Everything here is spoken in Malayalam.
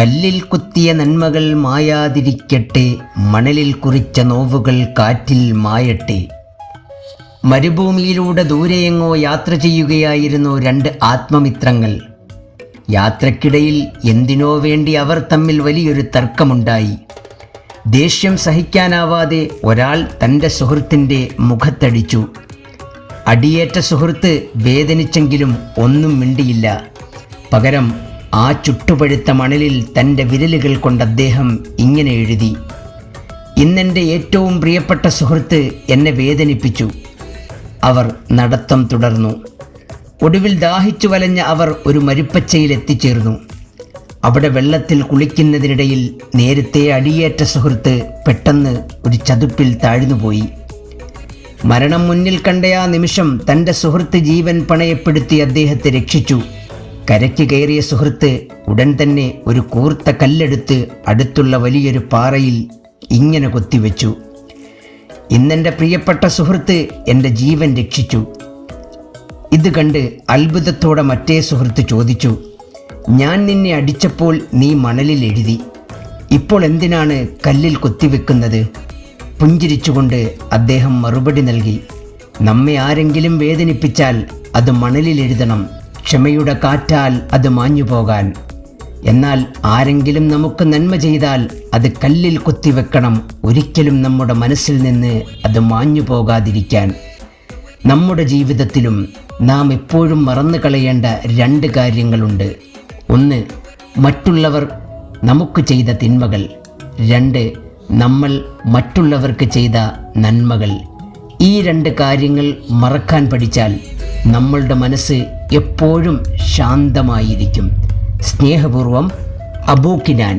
കല്ലിൽ കുത്തിയ നന്മകൾ മായാതിരിക്കട്ടെ, മണലിൽ കുറിച്ച നോവുകൾ കാറ്റിൽ മായട്ടെ. മരുഭൂമിയിലൂടെ ദൂരെയെങ്ങോ യാത്ര ചെയ്യുകയായിരുന്നു രണ്ട് ആത്മമിത്രങ്ങൾ. യാത്രക്കിടയിൽ എന്തിനോ വേണ്ടി അവർ തമ്മിൽ വലിയൊരു തർക്കമുണ്ടായി. ദേഷ്യം സഹിക്കാനാവാതെ ഒരാൾ തൻ്റെ സുഹൃത്തിൻ്റെ മുഖത്തടിച്ചു. അടിയേറ്റ സുഹൃത്ത് വേദനിച്ചെങ്കിലും ഒന്നും മിണ്ടിയില്ല. പകരം ആ ചുട്ടുപഴുത്ത മണലിൽ തൻ്റെ വിരലുകൾ കൊണ്ട് അദ്ദേഹം ഇങ്ങനെ എഴുതി: ഇന്നെൻ്റെ ഏറ്റവും പ്രിയപ്പെട്ട സുഹൃത്ത് എന്നെ വേദനിപ്പിച്ചു. അവർ നടത്തം തുടർന്നു. ഒടുവിൽ ദാഹിച്ചു വലഞ്ഞ അവർ ഒരു മരുപ്പച്ചയിൽ എത്തിച്ചേർന്നു. അവിടെ വെള്ളത്തിൽ കുളിക്കുന്നതിനിടയിൽ നേരത്തെ അടിയേറ്റ സുഹൃത്ത് പെട്ടെന്ന് ഒരു ചതുപ്പിൽ താഴ്ന്നുപോയി. മരണം മുന്നിൽ കണ്ട ആ നിമിഷം തൻ്റെ സുഹൃത്ത് ജീവൻ പണയപ്പെടുത്തി അദ്ദേഹത്തെ രക്ഷിച്ചു. കരയ്ക്ക് കയറിയ സുഹൃത്ത് ഉടൻ തന്നെ ഒരു കൂർത്ത കല്ലെടുത്ത് അടുത്തുള്ള വലിയൊരു പാറയിൽ ഇങ്ങനെ കൊത്തിവെച്ചു: ഇന്നെൻ്റെ പ്രിയപ്പെട്ട സുഹൃത്ത് എൻ്റെ ജീവൻ രക്ഷിച്ചു. ഇത് കണ്ട് അത്ഭുതത്തോടെ മറ്റേ സുഹൃത്ത് ചോദിച്ചു: ഞാൻ നിന്നെ അടിച്ചപ്പോൾ നീ മണലിൽ എഴുതി, ഇപ്പോൾ എന്തിനാണ് കല്ലിൽ കൊത്തിവെക്കുന്നത്? പുഞ്ചിരിച്ചുകൊണ്ട് അദ്ദേഹം മറുപടി നൽകി: നമ്മെ ആരെങ്കിലും വേദനിപ്പിച്ചാൽ അത് മണലിൽ എഴുതണം, ക്ഷമയുടെ കാറ്റാൽ അത് മാഞ്ഞു പോകാൻ. എന്നാൽ ആരെങ്കിലും നമുക്ക് നന്മ ചെയ്താൽ അത് കല്ലിൽ കൊത്തിവെക്കണം, ഒരിക്കലും നമ്മുടെ മനസ്സിൽ നിന്ന് അത് മാഞ്ഞു പോകാതിരിക്കാൻ. നമ്മുടെ ജീവിതത്തിലും നാം എപ്പോഴും മറന്നു കളയേണ്ട രണ്ട് കാര്യങ്ങളുണ്ട്. ഒന്ന്, മറ്റുള്ളവർ നമുക്ക് ചെയ്ത തിന്മകൾ. രണ്ട്, നമ്മൾ മറ്റുള്ളവർക്ക് ചെയ്ത നന്മകൾ. ഈ രണ്ട് കാര്യങ്ങൾ മറക്കാൻ പഠിച്ചാൽ നമ്മളുടെ മനസ്സ് എപ്പോഴും ശാന്തമായിരിക്കും. സ്നേഹപൂർവം, അബൂ കിനാൻ.